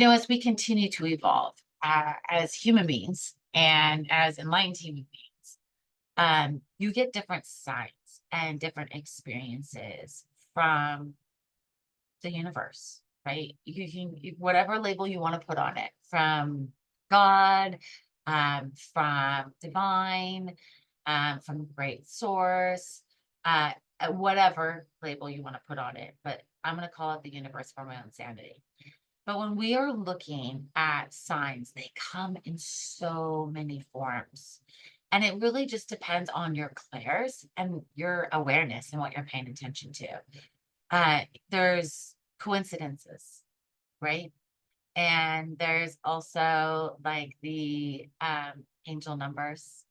As we continue to evolve as human beings and as enlightened human beings, you get different signs and different experiences from the universe, right? Whatever label you want to put on it, from God, from divine, from great source, whatever label you want to put on it. But I'm going to call it the universe for my own sanity. But when we are looking at signs, they come in so many forms. And it really just depends on your clairs and your awareness and what you're paying attention to. There's coincidences, right? And there's also like the angel numbers.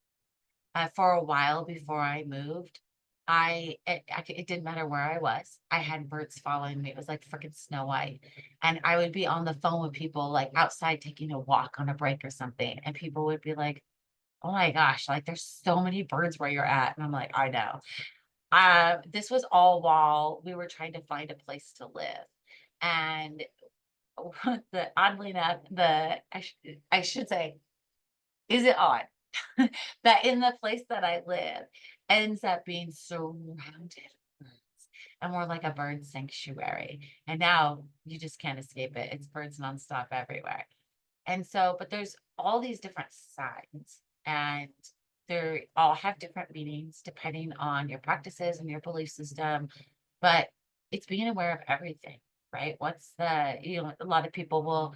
For a while before I moved, it didn't matter where I was. I had birds following me. It was like freaking Snow White. And I would be on the phone with people like outside taking a walk on a break or something. And people would be like, oh my gosh, like there's so many birds where you're at. And I'm like, I know. This was all while we were trying to find a place to live. And oddly enough, I should say, is it odd that in the place that I live ends up being surrounded with birds, and we're like a bird sanctuary. And now you just can't escape it. It's birds nonstop everywhere. And so, but there's all these different signs, and they all have different meanings depending on your practices and your belief system. But it's being aware of everything, right? A lot of people will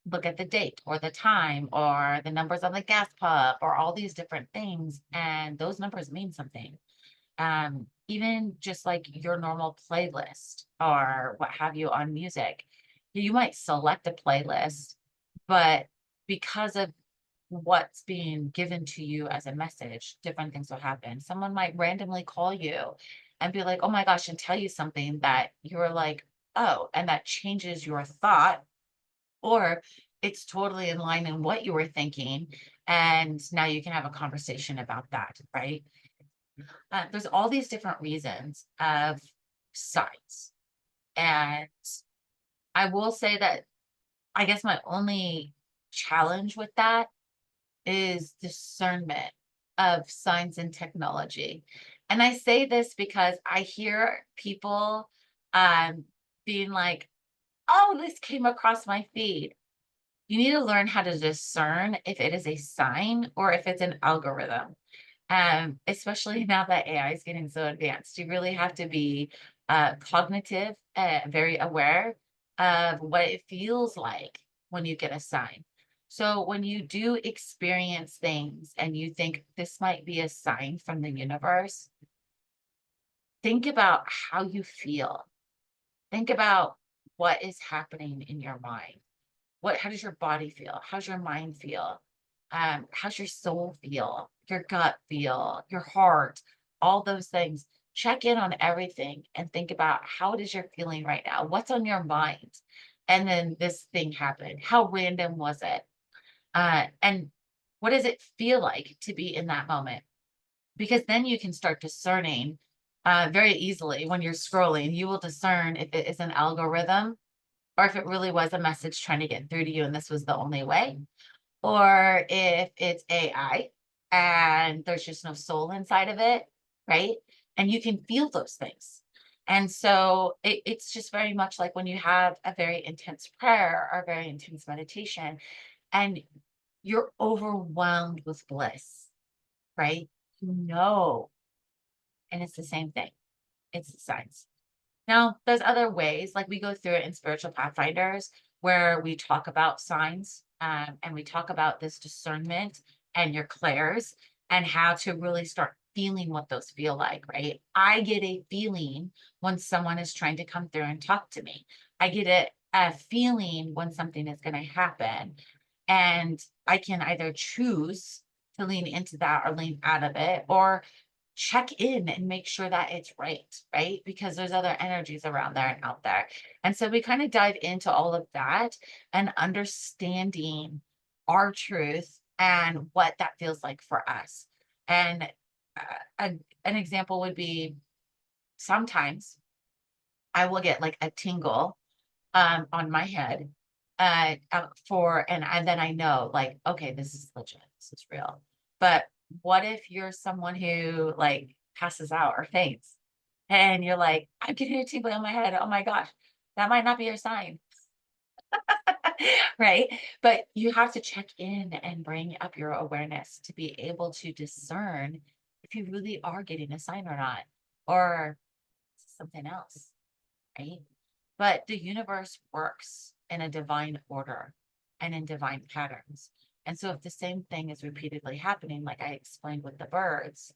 look at the date or the time or the numbers on the gas pump or all these different things. And those numbers mean something. Even just like your normal playlist or what have you on music, you might select a playlist, but because of what's being given to you as a message, different things will happen. Someone might randomly call you and be like, oh my gosh, and tell you something that you're like, oh, and that changes your thought, or it's totally in line in what you were thinking. And now you can have a conversation about that, right? There's all these different reasons of signs. And I will say that I guess my only challenge with that is discernment of science and technology. And I say this because I hear people um, being like, oh, this came across my feed. You need to learn how to discern if it is a sign or if it's an algorithm. Especially now that AI is getting so advanced, you really have to be cognitive, very aware of what it feels like when you get a sign. So when you do experience things and you think this might be a sign from the universe, think about how you feel. Think about what is happening in your mind. How does your body feel? How's your mind feel? How's your soul feel? Your gut feel? Your heart? All those things. Check in on everything and think about how it is you're feeling right now. What's on your mind? And then this thing happened. How random was it? And what does it feel like to be in that moment? Because then you can start discerning very easily when you're scrolling. You will discern if it is an algorithm or if it really was a message trying to get through to you and this was the only way, or if it's AI and there's just no soul inside of it, right? And you can feel those things. And so it's just very much like when you have a very intense prayer or very intense meditation and you're overwhelmed with bliss, right? You know, and it's the same thing. It's the signs. Now, there's other ways, like we go through it in Spiritual Pathfinders, where we talk about signs and we talk about this discernment and your clairs and how to really start feeling what those feel like, right? I get a feeling when someone is trying to come through and talk to me. I get a feeling when something is going to happen. And I can either choose to lean into that or lean out of it, or check in and make sure that it's right, right? Because there's other energies around there and out there. And so we kind of dive into all of that and understanding our truth and what that feels like for us. And an example would be sometimes I will get like a tingle on my head and then I know, like, okay, this is legit, this is real. But what if you're someone who like passes out or faints and you're like, I'm getting a tingle in my head. Oh my gosh, that might not be your sign. Right? But you have to check in and bring up your awareness to be able to discern if you really are getting a sign or not, or something else, right? But the universe works in a divine order and in divine patterns. And so if the same thing is repeatedly happening, like I explained with the birds,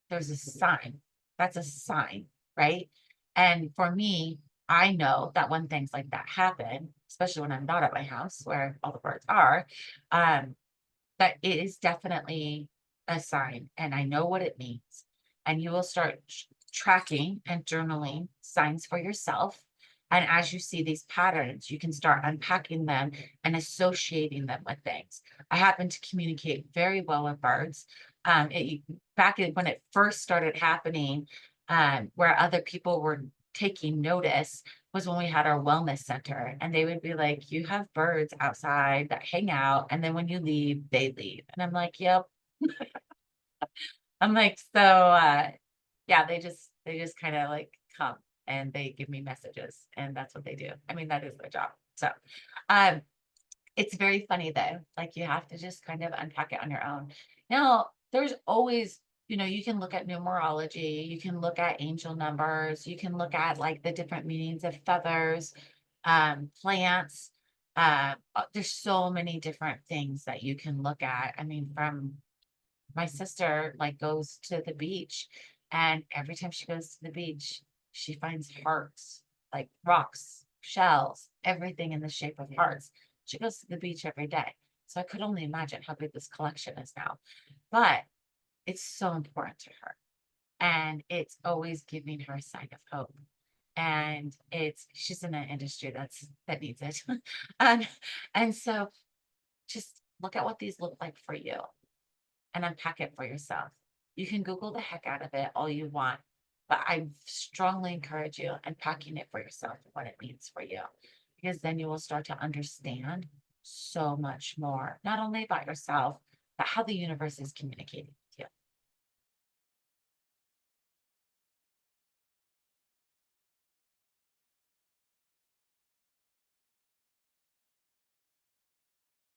there's a sign. That's a sign, right? And for me, I know that when things like that happen, especially when I'm not at my house where all the birds are, um, that it is definitely a sign and I know what it means. And you will start tracking and journaling signs for yourself. And as you see these patterns, you can start unpacking them and associating them with things. I happen to communicate very well with birds. Back when it first started happening, where other people were taking notice, was when we had our wellness center, and they would be like, you have birds outside that hang out, and then when you leave, they leave. And I'm like, yep. I'm like, so yeah, they just kind of like come and they give me messages, and that's what they do. I mean, that is their job. So um it's very funny though. Like you have to just kind of unpack it on your own. Now, there's always, you can look at numerology, you can look at angel numbers, you can look at like the different meanings of feathers, plants. There's so many different things that you can look at. I mean, from my sister like goes to the beach, and every time she goes to the beach, she finds hearts, like rocks, shells, everything in the shape of hearts. She goes to the beach every day. So I could only imagine how big this collection is now. But it's so important to her. And it's always giving her a sign of hope. And she's in an industry that needs it. and and so just look at what these look like for you and unpack it for yourself. You can Google the heck out of it all you want, but I strongly encourage you unpacking it for yourself and what it means for you, because then you will start to understand so much more, not only about yourself, but how the universe is communicating with you.